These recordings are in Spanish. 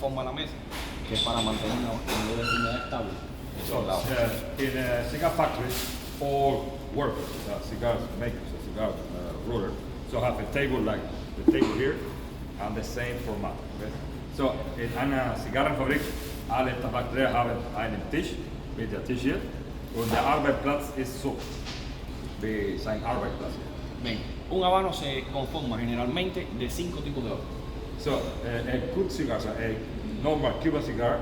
forma a la mesa, que es para mantener un nivel de humedad estable. So, in a cigar factory, all workers, cigar makers, cigar roller, so have a table like the table here, and the same format. Okay? So, in einer Zigarrenfabrik, alle Tabakteure haben einen Tisch mit der Tisch hier, und der Arbeitsplatz ist so, wie sein Arbeitsplatz. Bien, un habano se conforma generalmente de 5 tipos de hojas. So, a good cigar, so a normal Cuban cigar,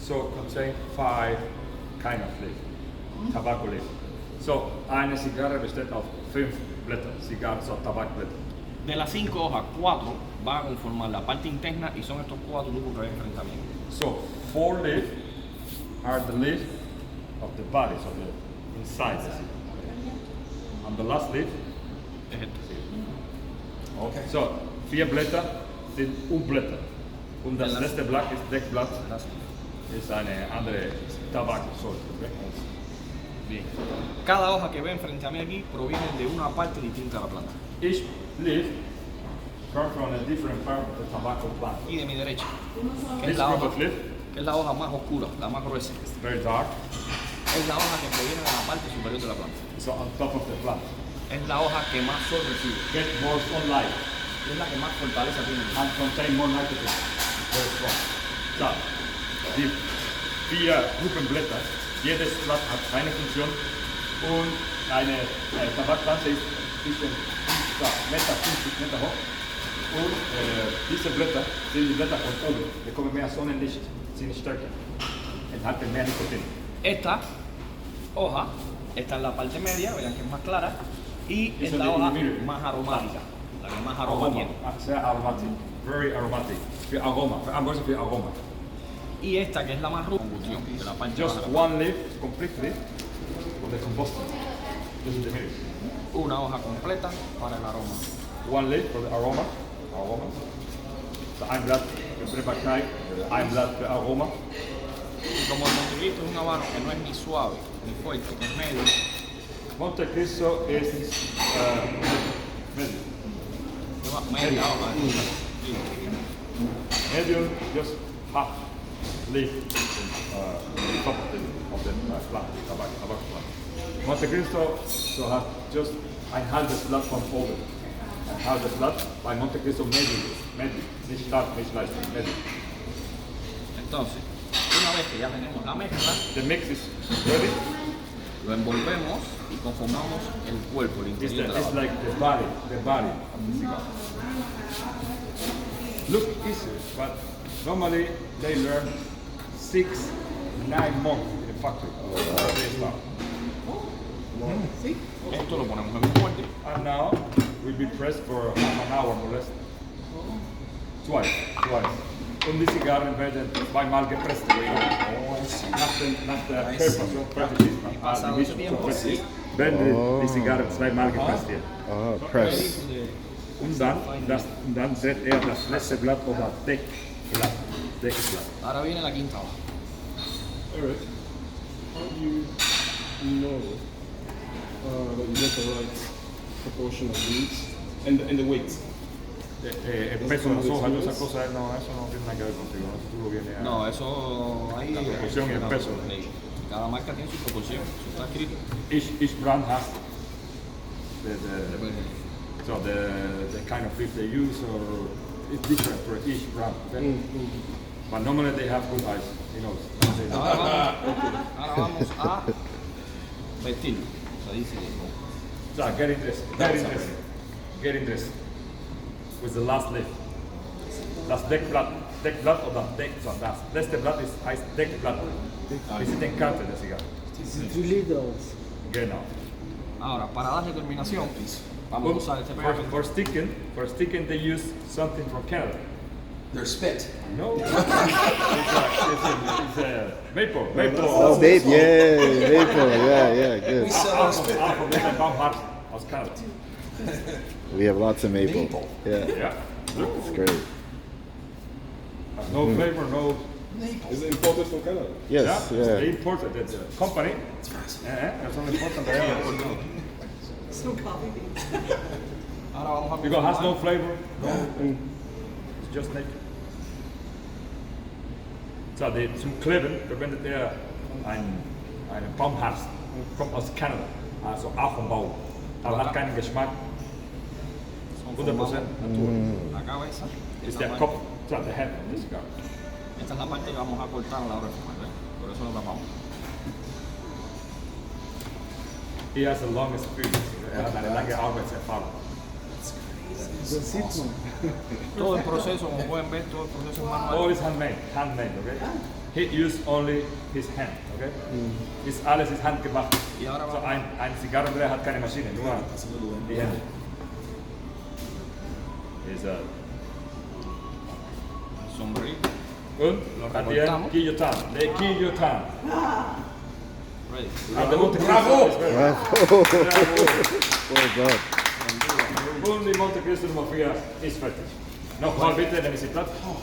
so contain 5 kind of leaf, tobacco leaf. So, eine Zigarre besteht aus 5 Blätter, Zigarre, so Tabakblätter. De las 5 hojas, 4 van a conformar la parte interna y son estos 4 grupos que ven frente a mí. So, 4 leaf are the leaf of the body, so the inside. And the last leaf, Es este. okay. So, 4 Blätter sind Blätter. Und das letzte Blatt ist Deckblatt, ist eine andere Tabaksorte. Okay? Bien. Cada hoja que ven frente a mí aquí proviene de una parte distinta de la planta. Each leaf comes from a different part of the tobacco plant. Y de mi derecha, que This es la group hoja, of leaf que es la hoja más oscura, la más gruesa, is very dark, es la hoja que proviene de la parte superior de la planta. so on top of the plant. Es la hoja que más sol recibe, Get more sunlight y es la que más fortaleza tiene. and contain more nitrogen. Very strong. So, die 4 Gruppenblätter, jedes Blatt hat eine Funktion und eine Tabakpflanze ist zwischen 50 Meter hoch. Und diese Blätter sind die Blätter von oben, bekommen mehr Sonnenlicht, sind stärker, enthalten mehr Nikotin. Esta hoja está en la parte media, verán que es más clara, y es Eso la de hoja mire. más aromática, la que más aroma tiene. Sehr aromatic, very aromatic. Für Aroma, für Aroma. Y esta que es la más combustión, de la parte Just más aromática. one leaf, completely, for the combustion. This is the mirror. Una hoja completa para el aroma. One leaf for the aroma. So ein Blatt für Partei, ein Blatt für Aroma. Y como el Montecristo es un habano que no es ni suave ni fuerte, es medio, Monte Cristo is medium. lleva media hoja. Sí. Medium, just half leaf on top of the plant, tobacco plant. Monte Cristo so has just ein halbes Blatt von oben. Ein halbes Blatt bei Monte Cristo medium, nicht stark, nicht leicht, medium. Entonces, una vez que ya tenemos la mezcla, The mix is ready. lo envolvemos y conformamos el cuerpo, el It's, interior de la it's bala. like the body of the cigar. Look easy, but normally they learn 6-9 months in the factory. Before they start. Esto lo ponemos en un molde. And now will be pressed for half an hour more or less. Twice. Und die Zigarren werden zweimal gepresst. Nach der Präparation fertig ist, die Mischung fertig ist, werden die Zigarren zweimal gepresst hier. Oh, press. Und dann setzt das letzte Blatt oder Deckblatt. Ahora viene la quinta hoja. Eric, how do you know that you get the right proportion of leaves and the weight? El peso de las hojas, todas esas cosas, no, eso no tiene nada que ver contigo, eso tú lo vienes a... No, eso ahí. La proporción y el peso. Cada marca tiene su proporción, eso está escrito. Each brand has the kind of leaf they use, or it's different for each brand. Okay? But normally they have good eyes, he knows. Ahora vamos a vestirlo. Se dice. So get interested with the last leaf. Das Deckblatt oder Deckblatt. Das letzte Blatt heißt Deckblatt. Wir sind in Karte der Zigarre. Genau. Ahora, para darle terminación, vamos a usar este pegamento. For sticking they use something from Canada. Their spit. No, it's a maple. Oh, maple, yeah, good. We sell our spit. Baumhart aus Canada. We have lots of maple. Maple. Yeah, Yeah. Look, it's great. no flavor, no. Is it imported from Canada? Yes, They yeah. imported it. The company. That's only important. So coffee beans. Ahora vamos a Because it has no conformar. flavor. No. It's just naked. So, zum Kleben verwendet er einen Baumharz, kommt aus Kanada, also auch vom Baum, aber hat keinen Geschmack. Son 100%. formados natural. La cabeza. Ist esta der parte- Kopf, so, der Head des Cigar. Esta es la parte que vamos a cortar a la hora de fumar, ¿ves? Por eso lo tapamos. He has a long experience, er hat eine lange Arbeitserfahrung. Das sieht man. Todo el proceso, como pueden ver, todo el proceso es manual. All is handmade, okay? He used only his hand, okay? Alles ist handgemacht. Y ahora So, vamos ein Zigarrenbrenner hat keine Maschine, nur die Hände. sombrerito. Und Lo at the end, recortamos. guillotine, the guillotine. Ready. At the Monte Cristo is very- Well done. Und die Monte Cristo Nummer 4 ist fertig. Nochmal bitte, dann ist sie platt.